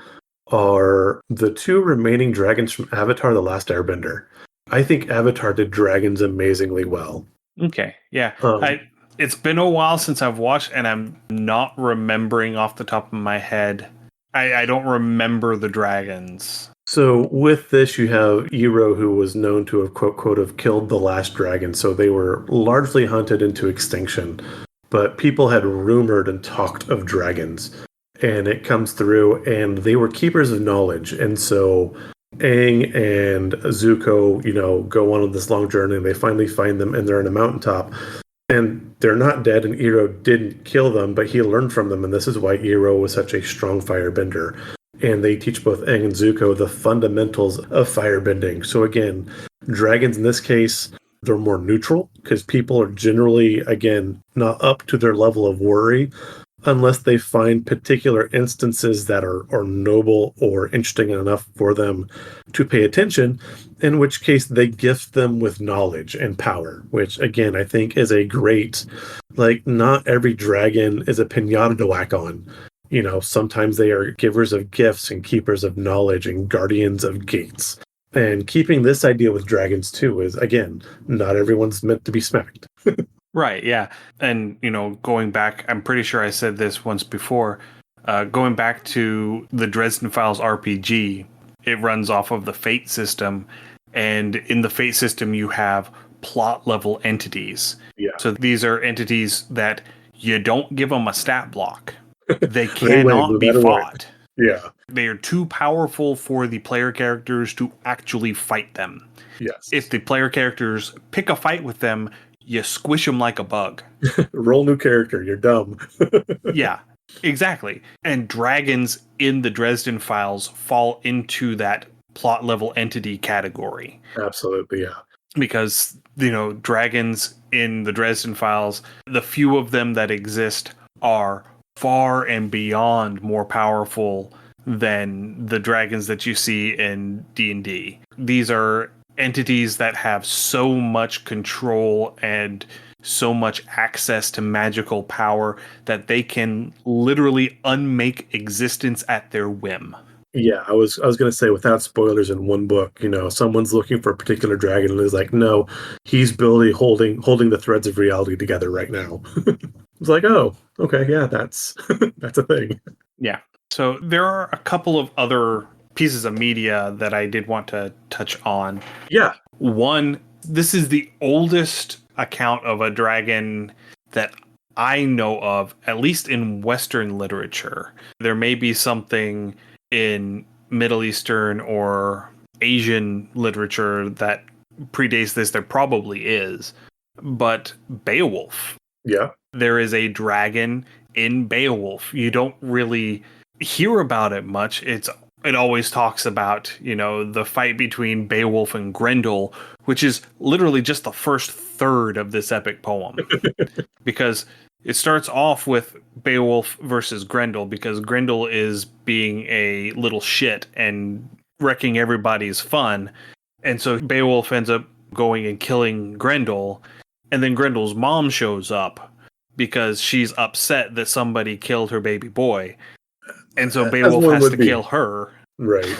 are the 2 remaining dragons from Avatar: The Last Airbender. I think Avatar did dragons amazingly well. okay, yeah. Um, It's been a while since I've watched, and I'm not remembering off the top of my head. I don't remember the dragons. so with this, you have Iroh, who was known to have quote have killed the last dragon. So they were largely hunted into extinction. But people had rumored and talked of dragons, and it comes through, and they were keepers of knowledge. And so Aang and Zuko, go on this long journey, and they finally find them, and they're on a mountaintop. And they're not dead, and Iroh didn't kill them, but he learned from them, and this is why Iroh was such a strong firebender. And they teach both Aang and Zuko the fundamentals of firebending. So again, dragons in this case, they're more neutral, because people are generally, again, not up to their level of worry, unless they find particular instances that are noble or interesting enough for them to pay attention, in which case they gift them with knowledge and power, which again I think is a great, like, not every dragon is a pinata to whack on. Sometimes they are givers of gifts and keepers of knowledge and guardians of gates. And keeping this idea with dragons too is, again, not everyone's meant to be smacked. Right, yeah. And, going back, I'm pretty sure I said this once before, going back to the Dresden Files RPG, it runs off of the Fate system. And in the Fate system, you have plot level entities. Yeah. So these are entities that you don't give them a stat block. They They win, cannot no be matter what. fought. Yeah. They are too powerful for the player characters to actually fight them. Yes. If the player characters pick a fight with them, you squish them like a bug. Roll new character. You're dumb. Yeah, exactly. And dragons in the Dresden Files fall into that plot level entity category. Absolutely, yeah. Because, dragons in the Dresden Files, the few of them that exist are far and beyond more powerful than the dragons that you see in D&D. These are entities that have so much control and so much access to magical power that they can literally unmake existence at their whim. Yeah, I was gonna say, without spoilers, in one book, someone's looking for a particular dragon and is like, no, he's Billy holding the threads of reality together right now. It's like, oh, okay, yeah, that's that's a thing. Yeah. So there are a couple of other pieces of media that I did want to touch on. Yeah. One, this is the oldest account of a dragon that I know of, at least in Western literature. There may be something in Middle Eastern or Asian literature that predates this. There probably is. But Beowulf, Yeah. there is a dragon in Beowulf. You don't really hear about it much. It always talks about, the fight between Beowulf and Grendel, which is literally just the first third of this epic poem. Because it starts off with Beowulf versus Grendel, because Grendel is being a little shit and wrecking everybody's fun. And so Beowulf ends up going and killing Grendel. And then Grendel's mom shows up because she's upset that somebody killed her baby boy. And so As Beowulf one has would to be. kill her. Right.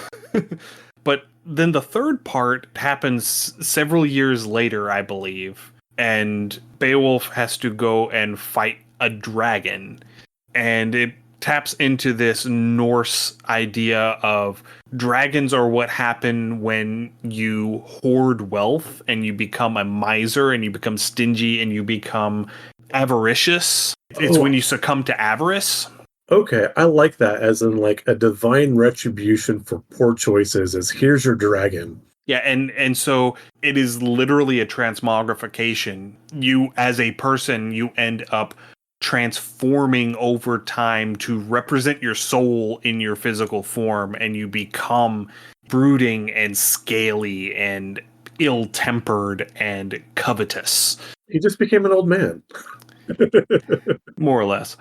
But then the third part happens several years later, I believe. And Beowulf has to go and fight a dragon. And it taps into this Norse idea of dragons are what happen when you hoard wealth and you become a miser and you become stingy and you become avaricious. It's when you succumb to avarice. Okay, I like that as in like a divine retribution for poor choices is here's your dragon. Yeah, and so it is literally a transmogrification. You, as a person, you end up transforming over time to represent your soul in your physical form, and you become brooding and scaly and ill-tempered and covetous. He just became an old man. More or less.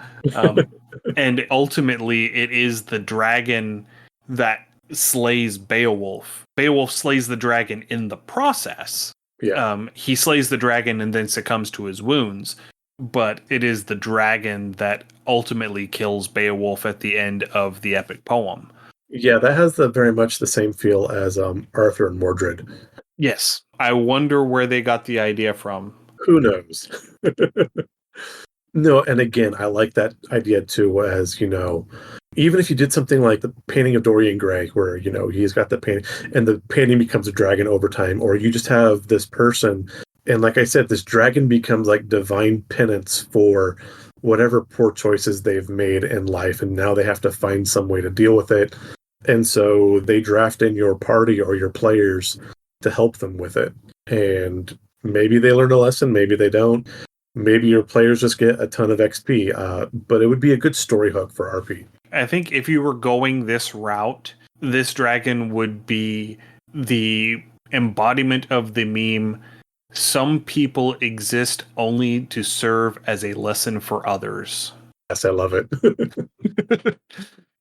And ultimately, it is the dragon that slays Beowulf. Beowulf slays the dragon in the process. Yeah. He slays the dragon and then succumbs to his wounds. But it is the dragon that ultimately kills Beowulf at the end of the epic poem. Yeah, that has very much the same feel as Arthur and Mordred. Yes. I wonder where they got the idea from. Who knows? No, and again, I like that idea too, as, even if you did something like the painting of Dorian Gray, where, he's got the painting and the painting becomes a dragon over time, or you just have this person, and like I said, this dragon becomes like divine penance for whatever poor choices they've made in life, and now they have to find some way to deal with it. And so they draft in your party or your players to help them with it. And maybe they learn a lesson, maybe they don't. Maybe your players just get a ton of XP, but it would be a good story hook for RP. I think if you were going this route, this dragon would be the embodiment of the meme. Some people exist only to serve as a lesson for others. Yes, I love it.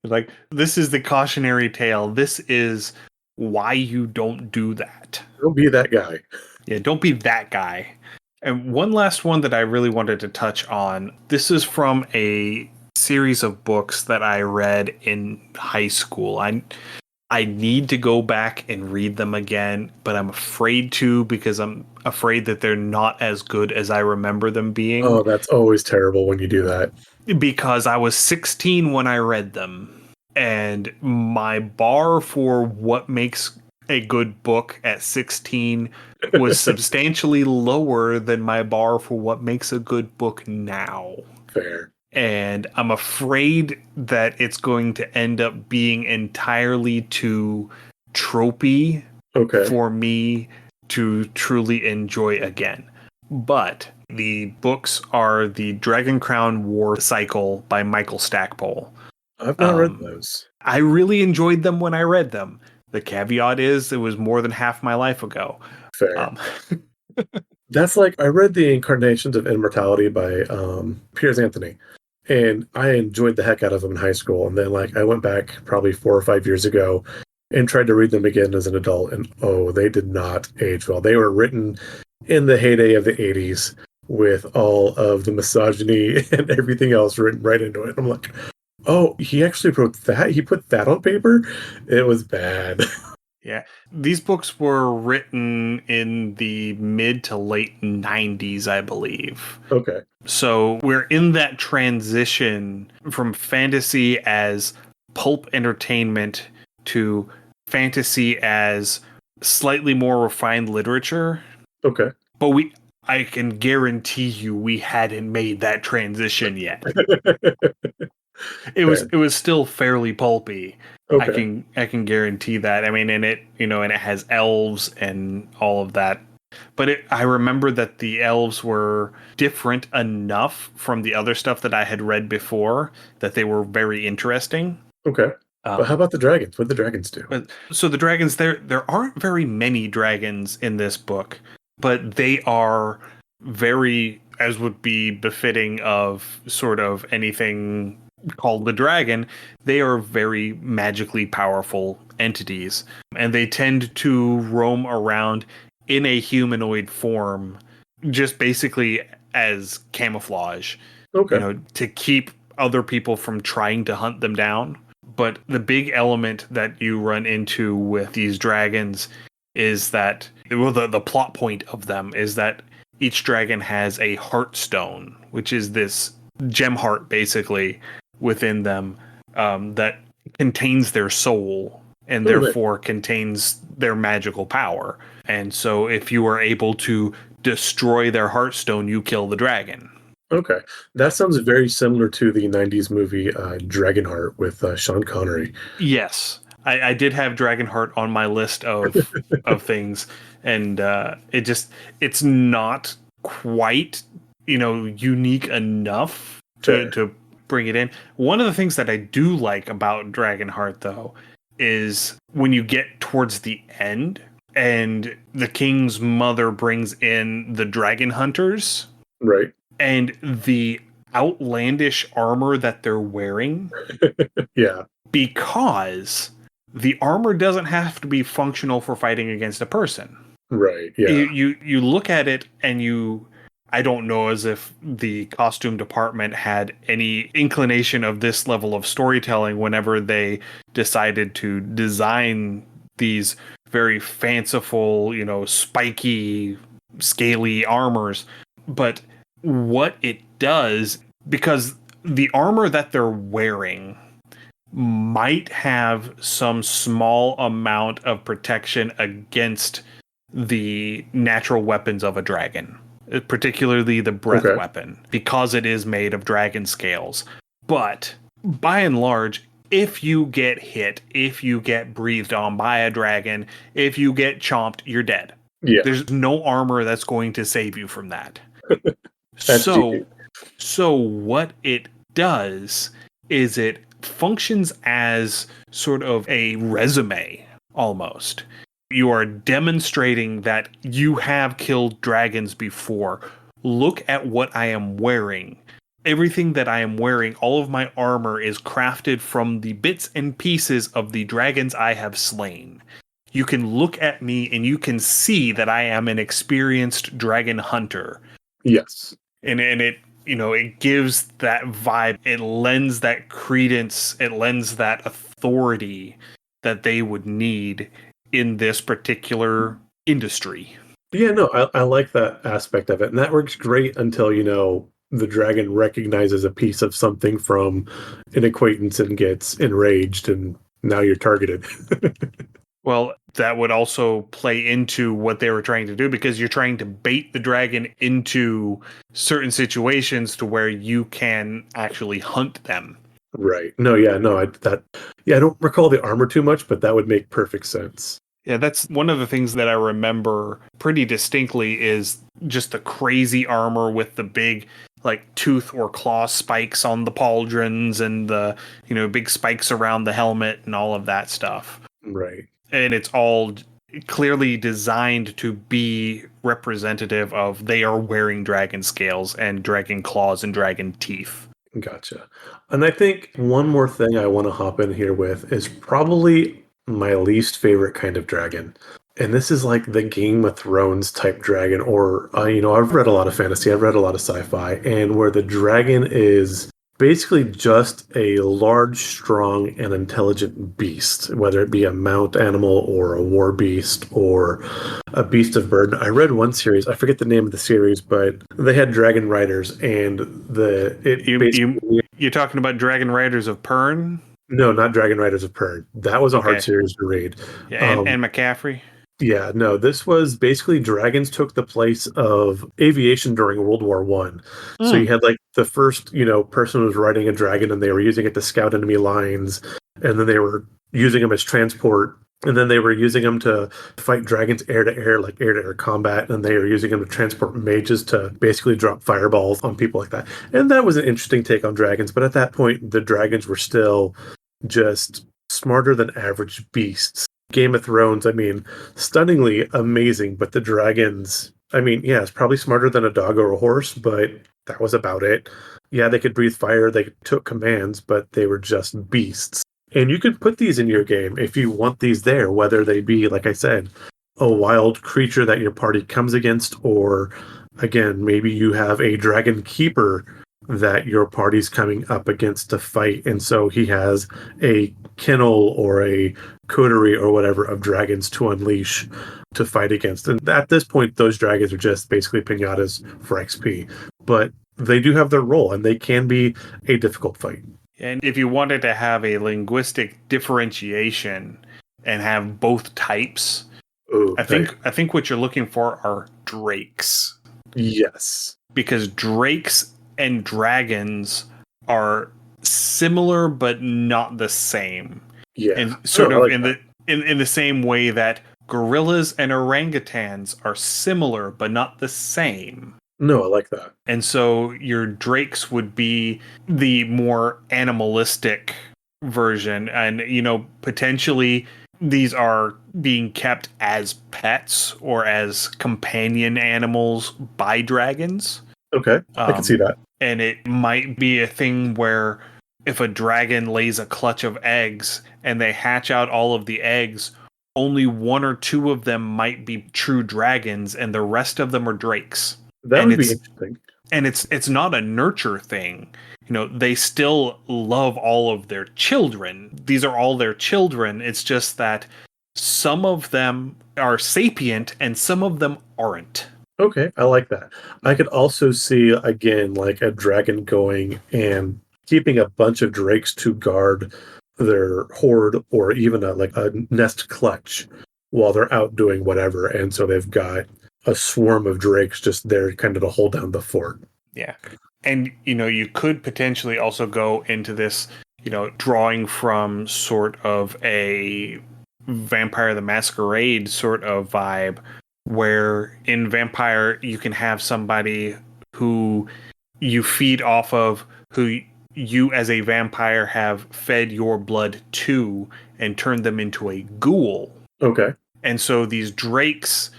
Like, this is the cautionary tale. This is why you don't do that. Don't be that guy. Yeah, don't be that guy. And one last one that I really wanted to touch on. This is from a series of books that I read in high school. I need to go back and read them again, but I'm afraid to, because I'm afraid that they're not as good as I remember them being. Oh, that's always terrible when you do that. Because I was 16 when I read them, and my bar for what makes a good book at 16 was substantially lower than my bar for what makes a good book now. Fair. And I'm afraid that it's going to end up being entirely too tropey for me to truly enjoy again. But the books are the Dragon Crown War Cycle by Michael Stackpole. I've not read those. I really enjoyed them when I read them. The caveat is it was more than half my life ago. Fair. That's like, I read The Incarnations of Immortality by Piers Anthony, and I enjoyed the heck out of them in high school. And then I went back probably 4 or 5 years ago and tried to read them again as an adult, and they did not age well. They were written in the heyday of the 80s with all of the misogyny and everything else written right into it. I'm like, oh, he actually wrote that? He put that on paper? It was bad. Yeah. These books were written in the mid to late 90s, I believe. Okay. So we're in that transition from fantasy as pulp entertainment to fantasy as slightly more refined literature. Okay. But I can guarantee you we hadn't made that transition yet. Fair. It was still fairly pulpy. Okay. I can guarantee that. I mean, and it, you know, and it has elves and all of that. But I remember that the elves were different enough from the other stuff that I had read before that they were very interesting. Okay. But how Um, about the dragons? What did the dragons do? but so the dragons, there aren't very many dragons in this book, but they are very, as would be befitting of sort of anything called the dragon, they are very magically powerful entities, and they tend to roam around in a humanoid form, just basically as camouflage, you Okay. know, to keep other people from trying to hunt them down. But the big element that you run into with these dragons is that, well, the plot point of them is that each dragon has a heart stone, which is this gem heart basically within them, that contains their soul and Oh, nice. therefore contains their magical power. And so if you are able to destroy their heartstone, you kill the dragon. Okay. That sounds very similar to the 90s movie Dragonheart with Sean Connery. Yes, I did have Dragonheart on my list of things, and it's not quite, you know, unique enough Fair. to bring it in. One of the things that I do like about Dragonheart though is when you get towards the end and the king's mother brings in the dragon hunters Right. and the outlandish armor that they're wearing, Yeah. because the armor doesn't have to be functional for fighting against a person. Right. You Yeah. you look at it and you, I don't know as if the costume department had any inclination of this level of storytelling whenever they decided to design these very fanciful, you know, spiky, scaly armors. But what it does, because the armor that they're wearing might have some small amount of protection against the natural weapons of a dragon, particularly the breath Okay. weapon, because it is made of dragon scales. But by and large, if you get hit, if you get breathed on by a dragon, if you get chomped, you're dead. Yeah. There's no armor that's going to save you from that. That's cheating. So what it does is it functions as sort of a resume almost. You are demonstrating that you have killed dragons before. Look at what I am wearing. Everything that I am wearing, all of my armor is crafted from the bits and pieces of the dragons I have slain. You can look at me and you can see that I am an experienced dragon hunter. Yes. And it, you know, it gives that vibe, it lends that credence, it lends that authority that they would need in this particular industry. Yeah, no, I like that aspect of it. And that works great until, the dragon recognizes a piece of something from an acquaintance and gets enraged, and now you're targeted. Well, that would also play into what they were trying to do, because you're trying to bait the dragon into certain situations to where you can actually hunt them. Right. No, yeah, no, I don't recall the armor too much, but that would make perfect sense. Yeah, that's one of the things that I remember pretty distinctly is just the crazy armor with the big like tooth or claw spikes on the pauldrons and the, you know, big spikes around the helmet and all of that stuff. Right. And it's all clearly designed to be representative of they are wearing dragon scales and dragon claws and dragon teeth. Gotcha. And I think one more thing I want to hop in here with is probably my least favorite kind of dragon. And this is like the Game of Thrones type dragon, or, I've read a lot of fantasy, I've read a lot of sci fi, and where the dragon is basically just a large, strong, and intelligent beast, whether it be a mount animal or a war beast or a beast of burden. I read one series, I forget the name of the series, but they had dragon riders, and You you're talking about Dragon Riders of Pern? no, not Dragon Riders of Pern. That was a hard Okay. series to read. Yeah, Um, and McCaffrey. Yeah, no, this was basically dragons took the place of aviation during World War One. So you Mm. had like the first, person was riding a dragon and they were using it to scout enemy lines, and then they were using them as transport, and then they were using them to fight dragons air to air, like air to air combat, and they were using them to transport mages to basically drop fireballs on people like that. And that was an interesting take on dragons, but at that point the dragons were still just smarter than average beasts. Game of Thrones, I mean, stunningly amazing, but the dragons, I mean, yeah, it's probably smarter than a dog or a horse, but that was about it. Yeah, they could breathe fire, they took commands, but they were just beasts. And you could put these in your game if you want these there, whether they be, like I said, a wild creature that your party comes against, or again, maybe you have a dragon keeper that your party's coming up against to fight, and so he has a kennel or a coterie or whatever of dragons to unleash to fight against. And at this point, those dragons are just basically pinatas for XP. But they do have their role, and they can be a difficult fight. And if you wanted to have a linguistic differentiation and have both types, Oh, I think what you're looking for are drakes. yes. Because drakes and dragons are similar but not the same. Yeah. And sort of like in the same way that gorillas and orangutans are similar but not the same. No, I like that. And so your drakes would be the more animalistic version. And, potentially these are being kept as pets or as companion animals by dragons. Okay, I can see that. And it might be a thing where if a dragon lays a clutch of eggs and they hatch out all of the eggs, only one or two of them might be true dragons and the rest of them are drakes. That And would be interesting. it's not a nurture thing. They still love all of their children. These are all their children. It's just that some of them are sapient and some of them aren't. Okay, I like that. I could also see again like a dragon going and keeping a bunch of drakes to guard their horde or even like a nest clutch while they're out doing whatever. And so they've got a swarm of drakes just there kind of to hold down the fort. Yeah. And, you could potentially also go into this, drawing from sort of a Vampire the Masquerade sort of vibe, where in Vampire you can have somebody who you feed off of, who you as a vampire have fed your blood to and turned them into a ghoul. Okay. And so these drakes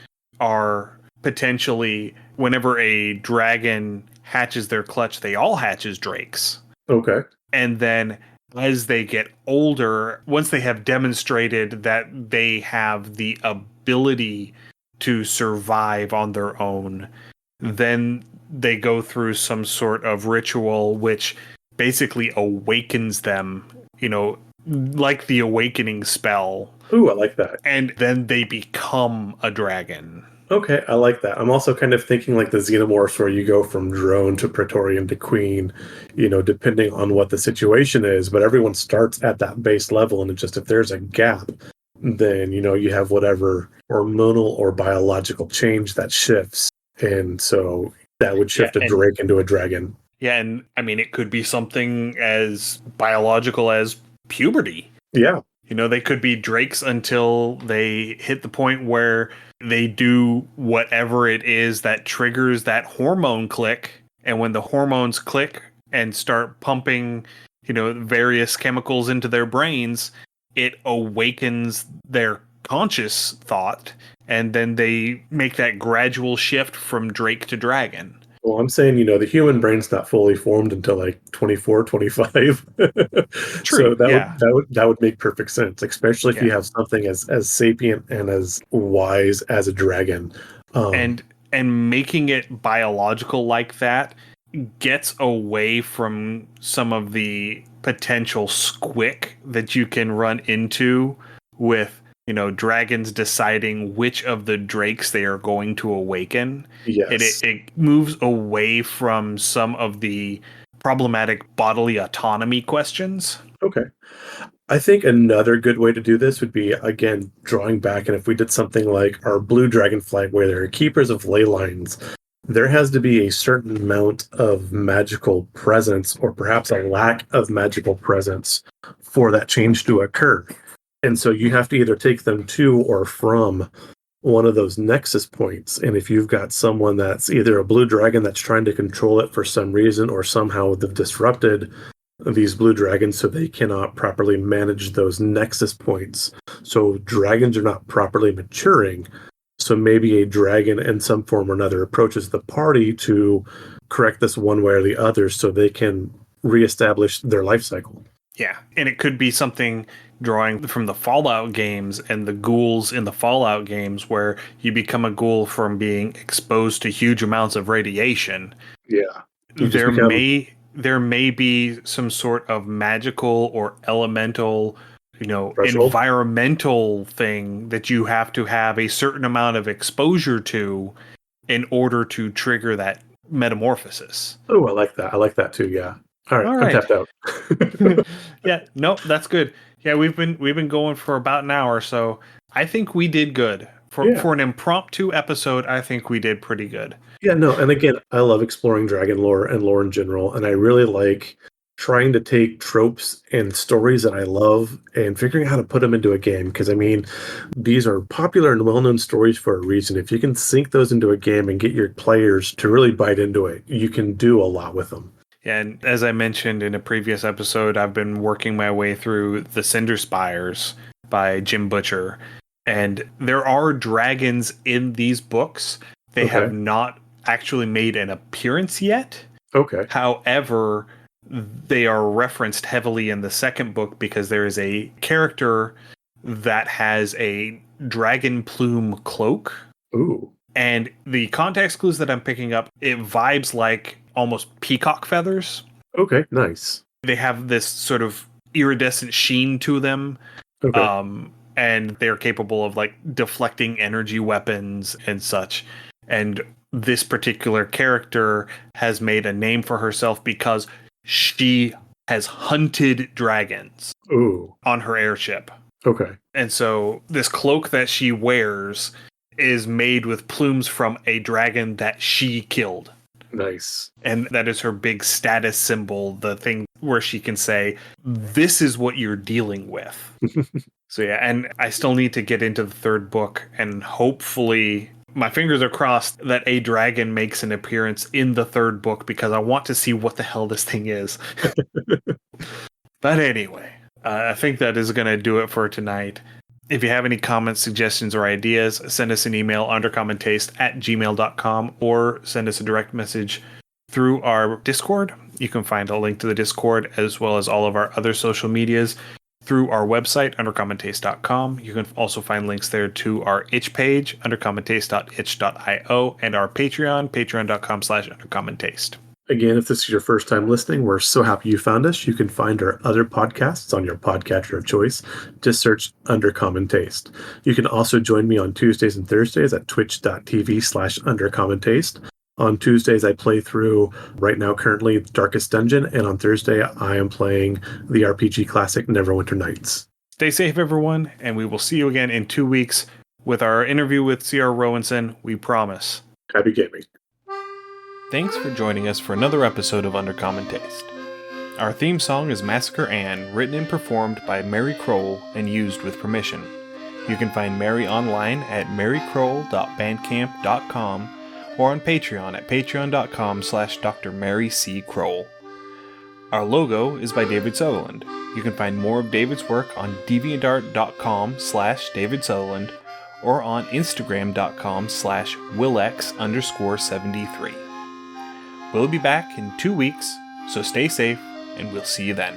are potentially, whenever a dragon hatches their clutch, they all hatch as drakes. Okay. And then as they get older, once they have demonstrated that they have the ability to survive on their own, then they go through some sort of ritual which basically awakens them, like the awakening spell. Ooh, I like that. And then they become a dragon. Okay, I like that. I'm also kind of thinking like the xenomorphs where you go from drone to Praetorian to Queen, depending on what the situation is, but everyone starts at that base level, and it's just if there's a gap, then you have whatever hormonal or biological change that shifts. And so that would shift a drake into a dragon. Yeah, and I mean it could be something as biological as puberty. Yeah. They could be drakes until they hit the point where they do whatever it is that triggers that hormone click. And when the hormones click and start pumping, various chemicals into their brains, it awakens their conscious thought. And then they make that gradual shift from drake to dragon. Well, I'm saying, the human brain's not fully formed until like 24, 25. True. So that would make perfect sense, especially if you have something as sapient and as wise as a dragon. And making it biological like that gets away from some of the potential squick that you can run into with, dragons deciding which of the drakes they are going to awaken. Yes. It moves away from some of the problematic bodily autonomy questions. Okay. I think another good way to do this would be, again, drawing back. And if we did something like our blue dragonfly, where there are keepers of ley lines, there has to be a certain amount of magical presence, or perhaps a lack of magical presence, for that change to occur. And so you have to either take them to or from one of those nexus points. And if you've got someone that's either a blue dragon that's trying to control it for some reason, or somehow they've disrupted these blue dragons so they cannot properly manage those nexus points. So dragons are not properly maturing. So maybe a dragon in some form or another approaches the party to correct this one way or the other so they can reestablish their life cycle. Yeah, and it could be something drawing from the Fallout games and the ghouls in the Fallout games, where you become a ghoul from being exposed to huge amounts of radiation. Yeah. There may be some sort of magical or elemental, Threshold? environmental thing that you have to have a certain amount of exposure to in order to trigger that metamorphosis. Oh, I like that. I like that too. Yeah. All right. I'm tapped out. Yeah. No, that's good. Yeah, we've been going for about an hour, so I think we did good. For an impromptu episode, I think we did pretty good. Yeah, no, and again, I love exploring dragon lore and lore in general, and I really like trying to take tropes and stories that I love and figuring out how to put them into a game. Because, I mean, these are popular and well-known stories for a reason. If you can sink those into a game and get your players to really bite into it, you can do a lot with them. Yeah, and as I mentioned in a previous episode, I've been working my way through The Cinder Spires by Jim Butcher. And there are dragons in these books. They have not actually made an appearance yet. Okay. However, they are referenced heavily in the second book because there is a character that has a dragon plume cloak. Ooh. And the context clues that I'm picking up, it vibes like almost peacock feathers. Okay, nice. They have this sort of iridescent sheen to them. Okay. And they're capable of like deflecting energy weapons and such. And this particular character has made a name for herself because she has hunted dragons on her airship. Okay. And so this cloak that she wears is made with plumes from a dragon that she killed. Nice. And that is her big status symbol, the thing where she can say, this is what you're dealing with. So yeah, and I still need to get into the third book, and hopefully, my fingers are crossed that a dragon makes an appearance in the third book, because I want to see what the hell this thing is. But anyway, I think that is going to do it for tonight. If you have any comments, suggestions, or ideas, send us an email, undercommontaste@gmail.com, or send us a direct message through our Discord. You can find a link to the Discord as well as all of our other social medias through our website, undercommontaste.com. You can also find links there to our itch page, undercommontaste.itch.io, and our Patreon, patreon.com/undercommontaste. Again, if this is your first time listening, we're so happy you found us. You can find our other podcasts on your podcatcher of choice. Just search Undercommon Taste. You can also join me on Tuesdays and Thursdays at twitch.tv/undercommontaste. On Tuesdays, I play through, right now currently, Darkest Dungeon, and on Thursday, I am playing the RPG classic Neverwinter Nights. Stay safe, everyone, and we will see you again in 2 weeks with our interview with C.R. Rowenson. We promise. Happy gaming. Thanks for joining us for another episode of Undercommon Taste. Our theme song is Massacre Anne, written and performed by Mary Kroll and used with permission. You can find Mary online at marykroll.bandcamp.com or on Patreon at patreon.com/Dr. Mary C. Kroll. Our logo is by David Sutherland. You can find more of David's work on deviantart.com/David Sutherland or on instagram.com/Willex_73. We'll be back in 2 weeks, so stay safe, and we'll see you then.